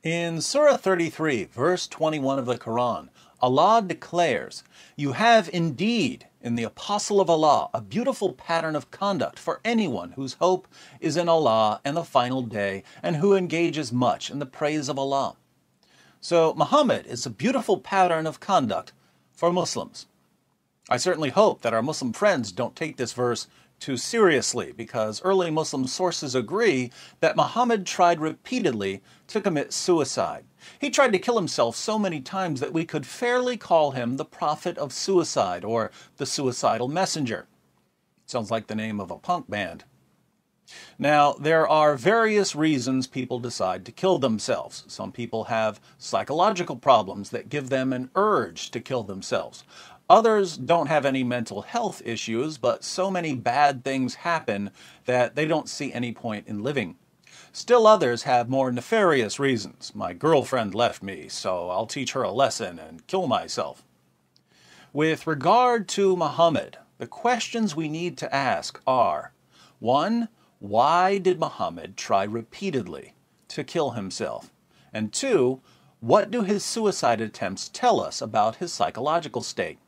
In Surah 33, verse 21 of the Quran, Allah declares, "You have indeed in the Apostle of Allah a beautiful pattern of conduct for anyone whose hope is in Allah and the final day and who engages much in the praise of Allah." So Muhammad is a beautiful pattern of conduct for Muslims. I certainly hope that our Muslim friends don't take this verse too seriously, because early Muslim sources agree that Muhammad tried repeatedly to commit suicide. He tried to kill himself so many times that we could fairly call him the Prophet of Suicide or the Suicidal Messenger. Sounds like the name of a punk band. Now, there are various reasons people decide to kill themselves. Some people have psychological problems that give them an urge to kill themselves. Others don't have any mental health issues, but so many bad things happen that they don't see any point in living. Still others have more nefarious reasons. My girlfriend left me, so I'll teach her a lesson and kill myself. With regard to Muhammad, the questions we need to ask are: 1. Why did Muhammad try repeatedly to kill himself? And 2. What do his suicide attempts tell us about his psychological state?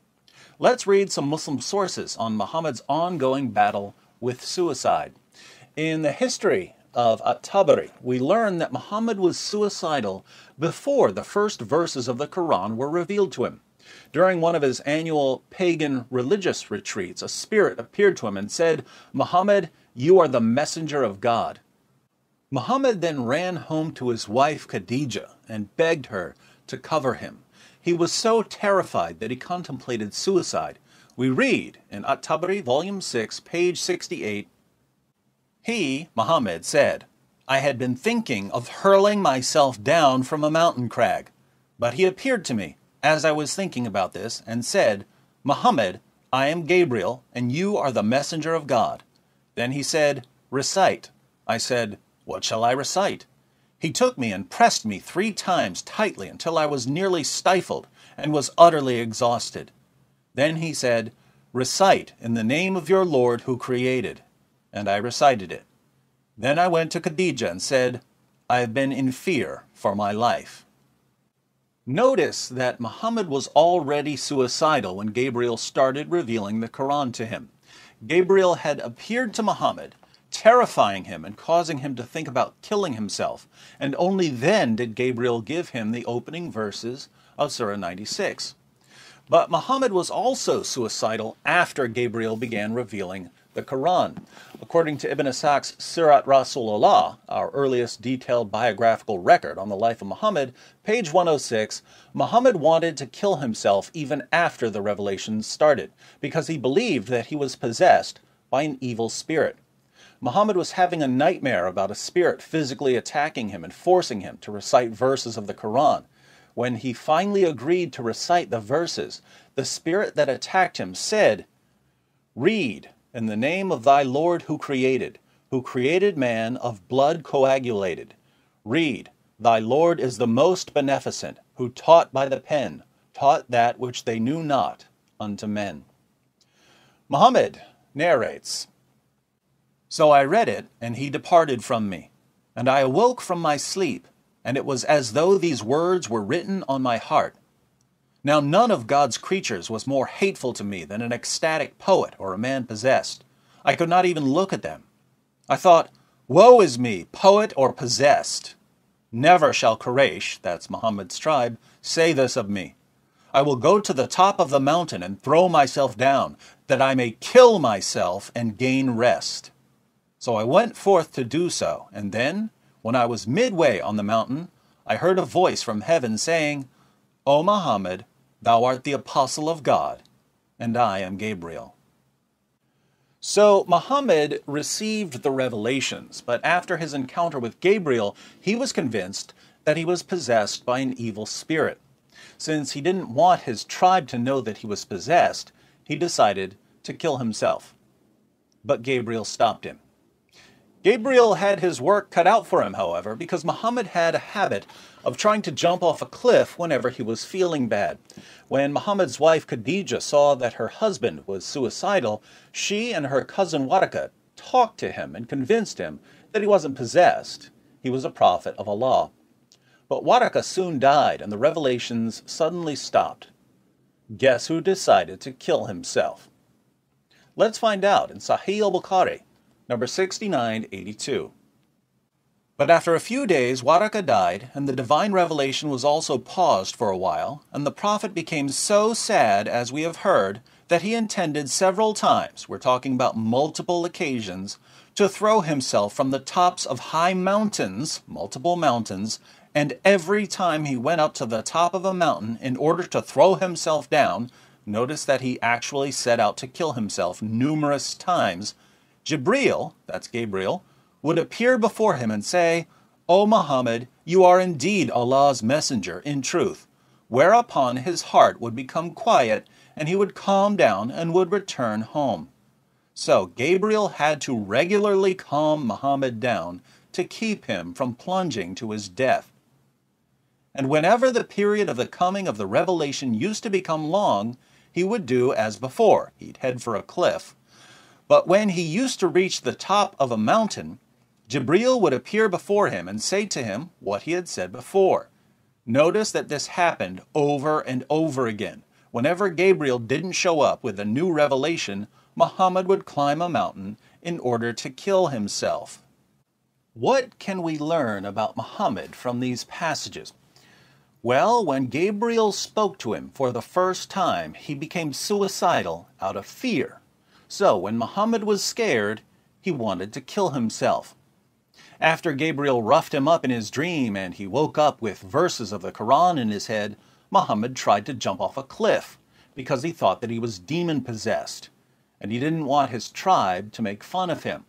Let's read some Muslim sources on Muhammad's ongoing battle with suicide. In the history of Al-Tabari, we learn that Muhammad was suicidal before the first verses of the Quran were revealed to him. During one of his annual pagan religious retreats, a spirit appeared to him and said, "Muhammad, you are the messenger of God." Muhammad then ran home to his wife Khadijah and begged her to cover him. He was so terrified that he contemplated suicide. We read in Al-Tabari, volume 6, page 68, "He, Muhammad, said, 'I had been thinking of hurling myself down from a mountain crag. But he appeared to me, as I was thinking about this, and said, Muhammad, I am Gabriel, and you are the messenger of God. Then he said, recite. I said, what shall I recite? He took me and pressed me 3 times tightly until I was nearly stifled and was utterly exhausted. Then he said, recite in the name of your Lord who created. And I recited it. Then I went to Khadijah and said, I have been in fear for my life." Notice that Muhammad was already suicidal when Gabriel started revealing the Quran to him. Gabriel had appeared to Muhammad, terrifying him and causing him to think about killing himself, and only then did Gabriel give him the opening verses of Surah 96. But Muhammad was also suicidal after Gabriel began revealing the Quran. According to Ibn Ishaq's Sirat Rasulullah, our earliest detailed biographical record on the life of Muhammad, page 106, Muhammad wanted to kill himself even after the revelation started, because he believed that he was possessed by an evil spirit. Muhammad was having a nightmare about a spirit physically attacking him and forcing him to recite verses of the Quran. When he finally agreed to recite the verses, the spirit that attacked him said, "Read in the name of thy Lord who created man of blood coagulated. Read, thy Lord is the most beneficent, who taught by the pen, taught that which they knew not unto men." Muhammad narrates, "So I read it, and he departed from me. And I awoke from my sleep, and it was as though these words were written on my heart. Now none of God's creatures was more hateful to me than an ecstatic poet or a man possessed. I could not even look at them. I thought, woe is me, poet or possessed. Never shall Quraysh," that's Muhammad's tribe, "say this of me. I will go to the top of the mountain and throw myself down, that I may kill myself and gain rest. So I went forth to do so, and then, when I was midway on the mountain, I heard a voice from heaven saying, O Muhammad, thou art the apostle of God, and I am Gabriel." So Muhammad received the revelations, but after his encounter with Gabriel, he was convinced that he was possessed by an evil spirit. Since he didn't want his tribe to know that he was possessed, he decided to kill himself. But Gabriel stopped him. Gabriel had his work cut out for him, however, because Muhammad had a habit of trying to jump off a cliff whenever he was feeling bad. When Muhammad's wife Khadijah saw that her husband was suicidal, she and her cousin Waraqah talked to him and convinced him that he wasn't possessed. He was a prophet of Allah. But Waraka soon died and the revelations suddenly stopped. Guess who decided to kill himself? Let's find out in Sahih al-Bukhari, number 6982. But after a few days, Waraka died, and the divine revelation was also paused for a while, and the prophet became so sad, as we have heard, that he intended several times, we're talking about multiple occasions, to throw himself from the tops of high mountains, multiple mountains, and every time he went up to the top of a mountain in order to throw himself down, notice that he actually set out to kill himself numerous times, Jibreel, that's Gabriel, would appear before him and say, "O Muhammad, you are indeed Allah's messenger in truth," whereupon his heart would become quiet and he would calm down and would return home. So Gabriel had to regularly calm Muhammad down to keep him from plunging to his death. And whenever the period of the coming of the revelation used to become long, he would do as before. He'd head for a cliff. But when he used to reach the top of a mountain, Jibreel would appear before him and say to him what he had said before. Notice that this happened over and over again. Whenever Gabriel didn't show up with a new revelation, Muhammad would climb a mountain in order to kill himself. What can we learn about Muhammad from these passages? Well, when Gabriel spoke to him for the first time, he became suicidal out of fear. So when Muhammad was scared, he wanted to kill himself. After Gabriel roughed him up in his dream and he woke up with verses of the Quran in his head, Muhammad tried to jump off a cliff because he thought that he was demon-possessed, and he didn't want his tribe to make fun of him.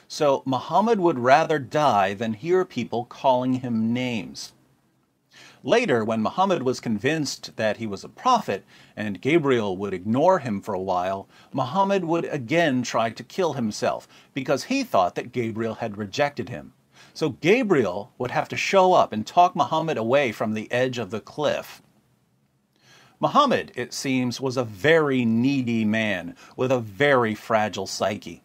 So Muhammad would rather die than hear people calling him names. Later, when Muhammad was convinced that he was a prophet and Gabriel would ignore him for a while, Muhammad would again try to kill himself because he thought that Gabriel had rejected him. So Gabriel would have to show up and talk Muhammad away from the edge of the cliff. Muhammad, it seems, was a very needy man with a very fragile psyche.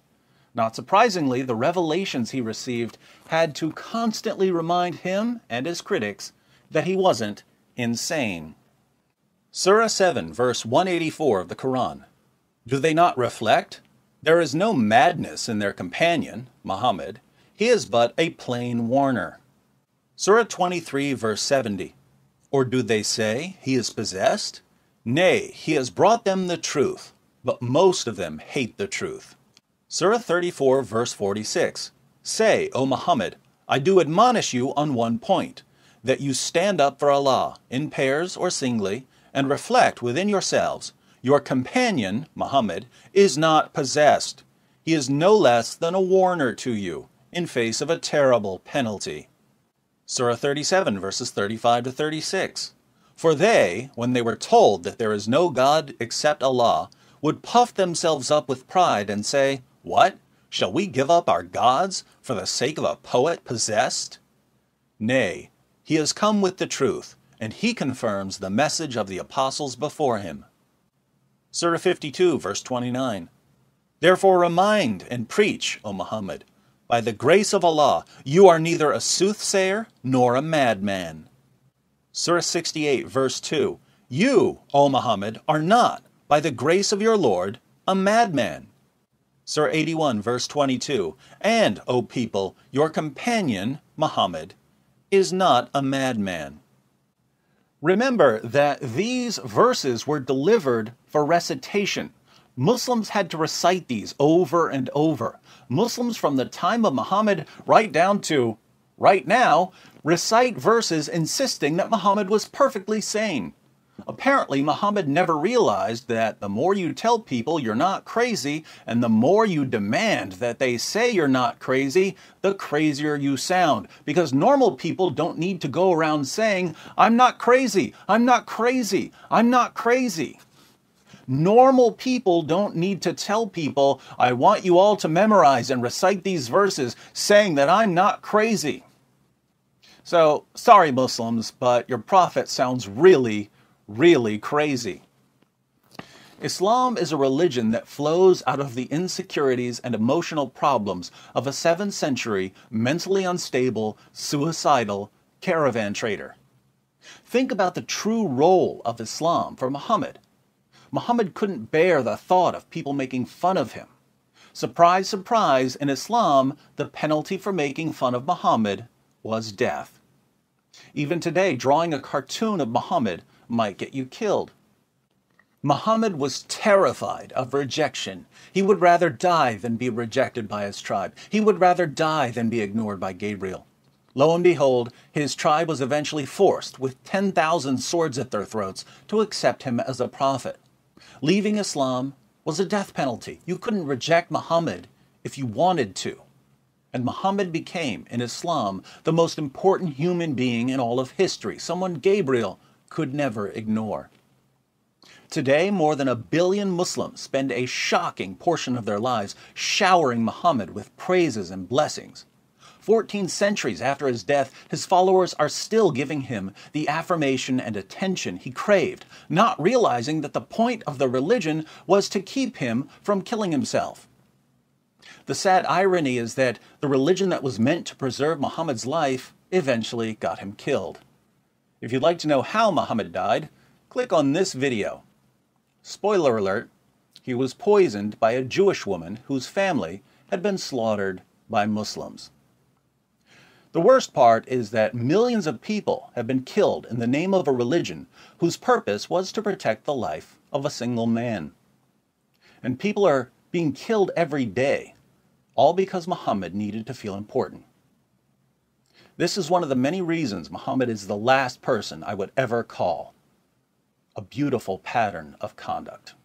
Not surprisingly, the revelations he received had to constantly remind him and his critics that he wasn't insane. Surah 7, verse 184 of the Quran. Do they not reflect? There is no madness in their companion, Muhammad. He is but a plain warner. Surah 23, verse 70. Or do they say he is possessed? Nay, he has brought them the truth, but most of them hate the truth. Surah 34, verse 46. Say, O Muhammad, I do admonish you on one point, that you stand up for Allah, in pairs or singly, and reflect within yourselves. Your companion, Muhammad, is not possessed. He is no less than a warner to you, in face of a terrible penalty. Surah 37, verses 35 to 36. For they, when they were told that there is no God except Allah, would puff themselves up with pride and say, What? Shall we give up our gods for the sake of a poet possessed? Nay, he has come with the truth, and he confirms the message of the apostles before him. Surah 52, verse 29. Therefore remind and preach, O Muhammad, by the grace of Allah, you are neither a soothsayer nor a madman. Surah 68, verse 2. You, O Muhammad, are not, by the grace of your Lord, a madman. Surah 81, verse 22. And, O people, your companion, Muhammad, is not a madman. Remember that these verses were delivered for recitation. Muslims had to recite these over and over. Muslims from the time of Muhammad right down to right now recite verses insisting that Muhammad was perfectly sane. Apparently, Muhammad never realized that the more you tell people you're not crazy and the more you demand that they say you're not crazy, the crazier you sound. Because normal people don't need to go around saying, I'm not crazy, I'm not crazy, I'm not crazy. Normal people don't need to tell people, I want you all to memorize and recite these verses saying that I'm not crazy. So, sorry Muslims, but your prophet sounds really crazy. Islam is a religion that flows out of the insecurities and emotional problems of a 7th century, mentally unstable, suicidal, caravan trader. Think about the true role of Islam for Muhammad. Muhammad couldn't bear the thought of people making fun of him. Surprise, surprise, in Islam, the penalty for making fun of Muhammad was death. Even today, drawing a cartoon of Muhammad might get you killed. Muhammad was terrified of rejection. He would rather die than be rejected by his tribe. He would rather die than be ignored by Gabriel. Lo and behold, his tribe was eventually forced, with 10,000 swords at their throats, to accept him as a prophet. Leaving Islam was a death penalty. You couldn't reject Muhammad if you wanted to. And Muhammad became, in Islam, the most important human being in all of history, someone Gabriel could never ignore. Today, more than 1 billion Muslims spend a shocking portion of their lives showering Muhammad with praises and blessings. 14 centuries after his death, his followers are still giving him the affirmation and attention he craved, not realizing that the point of the religion was to keep him from killing himself. The sad irony is that the religion that was meant to preserve Muhammad's life eventually got him killed. If you'd like to know how Muhammad died, click on this video. Spoiler alert, he was poisoned by a Jewish woman whose family had been slaughtered by Muslims. The worst part is that millions of people have been killed in the name of a religion whose purpose was to protect the life of a single man. And people are being killed every day, all because Muhammad needed to feel important. This is one of the many reasons Muhammad is the last person I would ever call a beautiful pattern of conduct.